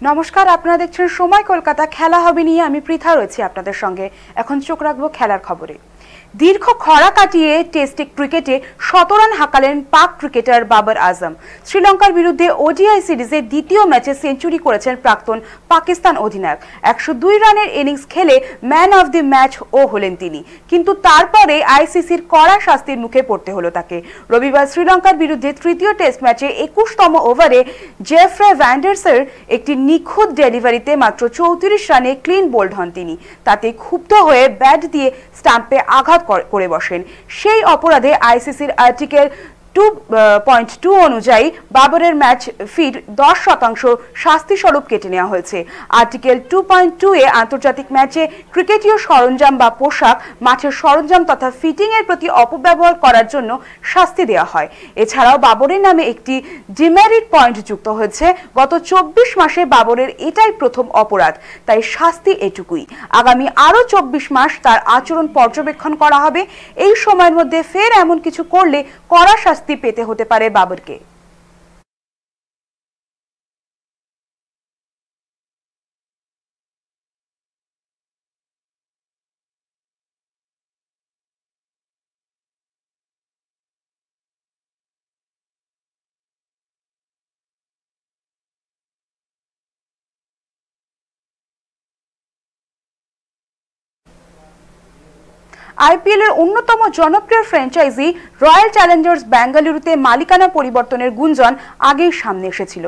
নমস্কার, আপনারা দেখছেন সময় কলকাতা। খেলা হবে নিয়ে আমি পৃথা রয়েছি আপনাদের সঙ্গে। এখন চোখ রাখবো খেলার খবরে। দীর্ঘ খরা কাটিয়ে টেস্ট ক্রিকেটে ১৭ রান হাঁকালেন পাক ক্রিকেটার বাবর আজম। শ্রীলঙ্কার বিরুদ্ধে ওডিআই সিরিজের দ্বিতীয় ম্যাচে সেঞ্চুরি করেছেন প্রাক্তন পাকিস্তান অধিনায়ক। ১০২ রানের ইনিংস খেলে ম্যান অফ দি ম্যাচ হলেন তিনি, কিন্তু তারপরে আইসিসির কড়া শাস্তির মুখে পড়তে হলো তাকে। রবিবার শ্রীলঙ্কার বিরুদ্ধে তৃতীয় টেস্ট ম্যাচে ২১তম ওভারে জেফ্রে ভ্যান্ডারসের একটি নিখুঁত ডেলিভারিতে মাত্র ৩৪ রানে ক্লিন বোল্ড হন তিনি। তাতে ক্ষুব্ধ হয়ে ব্যাট দিয়ে স্টাম্পে আঘাত করে বসেন। সেই অপরাধে আইসিসির আর্টিকেল 2.2 অনুযায়ী বাবরের ম্যাচ ফির 10% শাস্তি স্বরূপ কেটে নেওয়া হয়েছে। আর্টিকেল 2.2 এ আন্তর্জাতিক ম্যাচে ক্রিকেটীয় সরঞ্জাম বা পোশাক, মাঠের সরঞ্জাম তথা ফিটিং এর প্রতি অপব্যবহার করার জন্য শাস্তি দেওয়া হয়। এছাড়াও বাবরের নামে একটি ডিমেরিট পয়েন্ট যুক্ত হয়েছে। গত 24 মাসে বাবরের এটাই প্রথম অপরাধ, তাই শাস্তি এটুকুই। আগামী আরো 24 মাস তার আচরণ পর্যবেক্ষণ করা হবে। এই সময়ের মধ্যে ফের এমন কিছু করলে কড়া শাস্তি পেতে হতে পারে বাবরকে। আইপিএল এর অন্যতম জনপ্রিয় ফ্র্যাঞ্চাইজি রয়্যাল চ্যালেঞ্জার্স বেঙ্গালুরুতে মালিকানা পরিবর্তনের গুঞ্জন আগেই সামনে এসেছিল।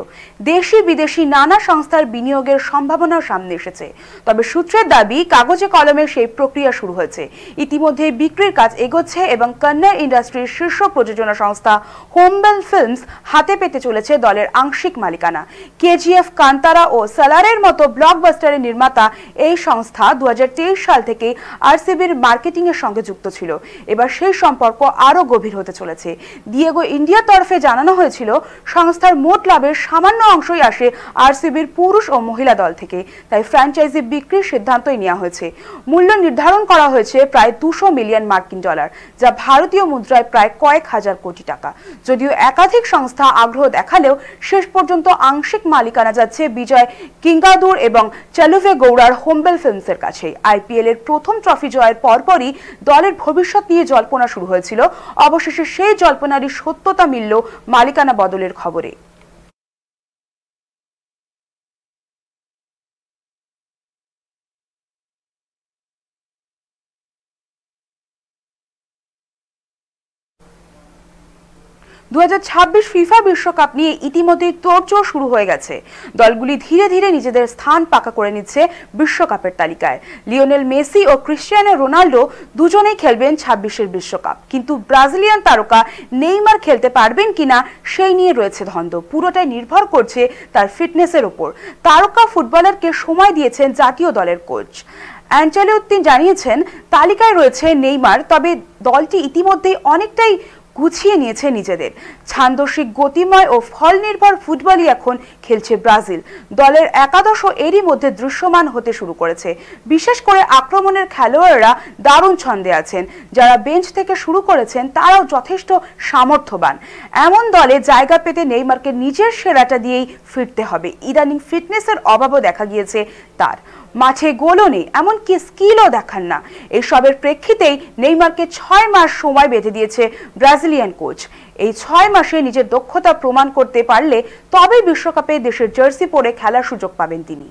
দেশি বিদেশি নানা সংস্থার বিনিয়োগের সম্ভাবনাও সামনে এসেছে। তবে সূত্রের দাবি, কাগজে কলমে সেই প্রক্রিয়া শুরু হয়েছে। ইতিমধ্যে বিক্রির কাজ এগোচ্ছে এবং কন্নড় ইন্ডাস্ট্রির শীর্ষ প্রযোজনা সংস্থা হোমবেল ফিল্মস হাতে পেতে চলেছে দলের আংশিক মালিকানা। কেজিএফ, কান্তারা ও সালারের মতো ব্লকবাস্টারের নির্মাতা এই সংস্থা 2023 সাল থেকে আরসিবির মার্কেটিং এর সঙ্গে যুক্ত ছিল। এবার সেই সম্পর্ক আরো গভীর হতে চলেছে। দিয়েগো ইন্ডিয়ার তরফে জানানো হয়েছিল, সংস্থার মোট লাভের সামান্য অংশই আসে আরসিবির পুরুষ ও মহিলা দল থেকে। তাই ফ্র্যাঞ্চাইজি বিক্রির সিদ্ধান্তই নেওয়া হয়েছে। মূল্য নির্ধারণ করা হয়েছে প্রায় 200 মিলিয়ন মার্কিন ডলার, যা ভারতীয় মুদ্রায় প্রায় কয়েক হাজার কোটি টাকা। যদিও একাধিক সংস্থা আগ্রহ দেখালেও শেষ পর্যন্ত আংশিক মালিকানা যাচ্ছে বিজয় কিঙ্গাদুর এবং চালুভে গৌড়ার হোমবেল ফিল্মসের কাছে। আইপিএল এর প্রথম ট্রফি জয়ের পরপরই দলের ভবিষ্যৎ নিয়ে জল্পনা শুরু হয়েছিল। অবশেষে সেই জল্পনারই সত্যতা মিলল মালিকানা বদলের খবরে। 2026 ফিফা বিশ্বকাপ নিয়ে ইতিমধ্যেই তোড়জোড় শুরু হয়ে গেছে। দলগুলি ধীরে ধীরে নিজেদের স্থান পাকা করে নিচ্ছে বিশ্বকাপের তালিকায়। লিওনেল মেসি ও ক্রিস্টিয়ানো রোনাল্ডো দুজনেই খেলবেন 26-এর বিশ্বকাপ, কিন্তু ব্রাজিলিয়ান তারকা নেইমার খেলতে পারবেন কিনা সেই নিয়ে রয়েছে দ্বন্দ্ব। পুরোটাই নির্ভর করছে তার ফিটনেসের উপর। তারকা ফুটবলারকে সময় দিয়েছেন জাতীয় দলের কোচ আনচেলত্তি জানিয়েছেন, তালিকায় রয়েছে নেইমার, তবে দলটি ইতিমধ্যেই অনেকটাই গুছিয়ে নিয়েছে নিজেদের। ছান্দসিক, গতিময় ও ফল নির্ভর ফুটবলই এখন খেলছে ব্রাজিল। দলের একাদশও এরই মধ্যে দৃশ্যমান হতে শুরু করেছে। বিশেষ করে আক্রমণের খেলোয়াড়রা দারুণ ছন্দে আছেন। যারা বেঞ্চ থেকে শুরু করেছেন তারাও যথেষ্ট সামর্থ্যবান। এমন দলে জায়গা পেতে নেইমারকে নিজের সেরাটা দিয়েই ফিরতে হবে। ইদানিং ফিটনেসের অভাবও দেখা গিয়েছে তার। মাঠে গোলও নেই, এমনকি স্কিলও দেখান না। এসবের প্রেক্ষিতেই নেইমারকে 6 মাস সময় বেঁধে দিয়েছে ব্রাজিলিয়ান কোচ। এই 6 মাসে নিজের দক্ষতা প্রমাণ করতে পারলে তবেই বিশ্বকাপে দেশের জার্সি পরে খেলার সুযোগ পাবেন তিনি।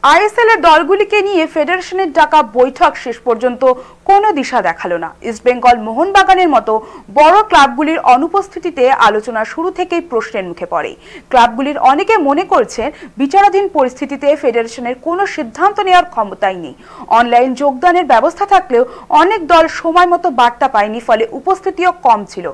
আইএসএল এর দলগুলিকে নিয়ে ফেডারেশনের ডাকা বৈঠক শেষ পর্যন্ত কোনো দিশা দেখালো না। ইস্টবেঙ্গল, মোহনবাগানের মতো বড় ক্লাবগুলির অনুপস্থিতিতে আলোচনা শুরু থেকেই প্রশ্নের মুখে পড়ে। ক্লাবগুলির অনেকে মনে করছেন, বিচারাধীন পরিস্থিতিতে ফেডারেশনের কোনো সিদ্ধান্ত নেওয়ার ক্ষমতাই নেই। অনলাইন যোগদানের ব্যবস্থা থাকলেও অনেক দল সময় মতো বার্তা পায়নি, ফলে উপস্থিতিও কম ছিল।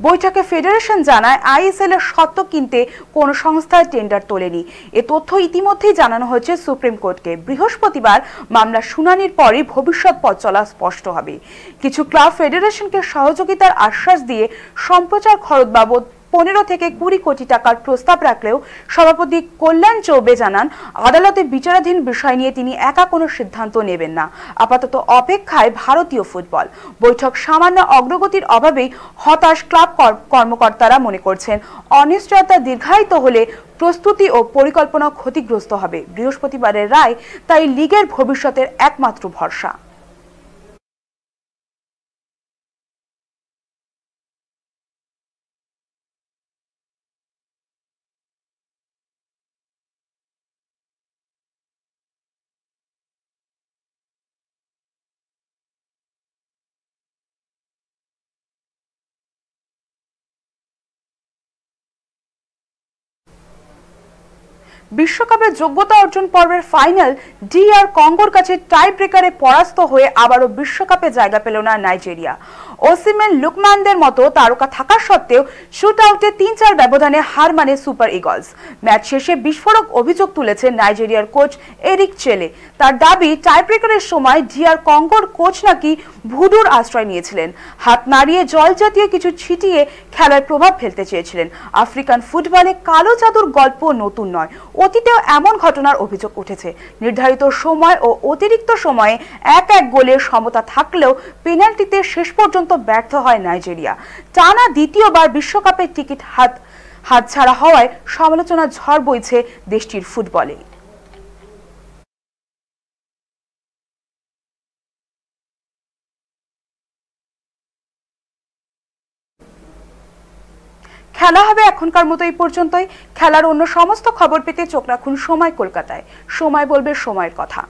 বৈঠকে ফেডারেশন জানায়, আইএসএল এর স্বত্ব কিনতে কোনো সংস্থায় টেন্ডার তোলেনি। এ তথ্য ইতিমধ্যেই জানানো হয়েছে সুপ্রিম কোর্টকে। বৃহস্পতিবার মামলা শুনানির পরই ভবিষ্যৎ পথ চলা স্পষ্ট হবে। কিছু ক্লাব ফেডারেশনকে সহযোগিতার আশ্বাস দিয়ে সম্প্রচার খরচ বাবদ 15 থেকে 20 কোটি টাকার প্রস্তাব রাখলেও সভাপতি কল্যাণ চৌবে জানান, আদালতে বিচারাধীন বিষয় নিয়ে তিনি একা কোনো সিদ্ধান্ত নেবেন না। আপাতত অপেক্ষায় ভারতীয় ফুটবল। বৈঠক সামান্য অগ্রগতির অভাবেই হতাশ ক্লাব কর্মকর্তারা মনে করছেন, অনিশ্চয়তা দীর্ঘায়িত হলে প্রস্তুতি ও পরিকল্পনা ক্ষতিগ্রস্ত হবে। বৃহস্পতিবারের রায় তাই লিগের ভবিষ্যতের একমাত্র ভরসা। বিশ্বকাপের যোগ্যতা অর্জন পর্বের ফাইনাল DR কঙ্গোর কাছে টাই ব্রেকারে পরাস্ত হয়ে আবারও বিশ্বকাপে জায়গা পেল না নাইজেরিয়া। ওসিমেন, লুকমানদের মতো তারকা থাকা সত্ত্বেও শুট আউটে 3-4 ব্যবধানে হার মানে সুপার ইগলস। ম্যাচ শেষে বিস্ফোরক অভিযোগ তুলেছেন নাইজেরিয়ার কোচ এরিক চেলে। তার দাবি, টাই ব্রেকারের সময় DR কঙ্গোর কোচ নাকি ভুডুর আশ্রয় নিয়েছিলেন, হাত নাড়িয়ে জল জাতীয় কিছু ছিটিয়ে খেলার প্রভাব ফেলতে চেয়েছিলেন। আফ্রিকান ফুটবলে কালো জাদুর গল্প নতুন নয়, অতীতেও এমন ঘটনার অভিযোগ উঠেছে। নির্ধারিত সময় ও অতিরিক্ত সময়ে 1-1 গোলের সমতা থাকলেও পেনাল্টিতে শেষ পর্যন্ত ব্যর্থ হয় নাইজেরিয়া। টানা দ্বিতীয়বার বিশ্বকাপের টিকিট হাতছাড়া হওয়ায় সমালোচনার ঝড় বইছে দেশটির ফুটবলে। খেলা হবে এখনকার মতো এই পর্যন্তই। খেলার অন্য সমস্ত খবর পেতে চোখ রাখুন সময় কলকাতায়। সময় বলবে সময়ের কথা।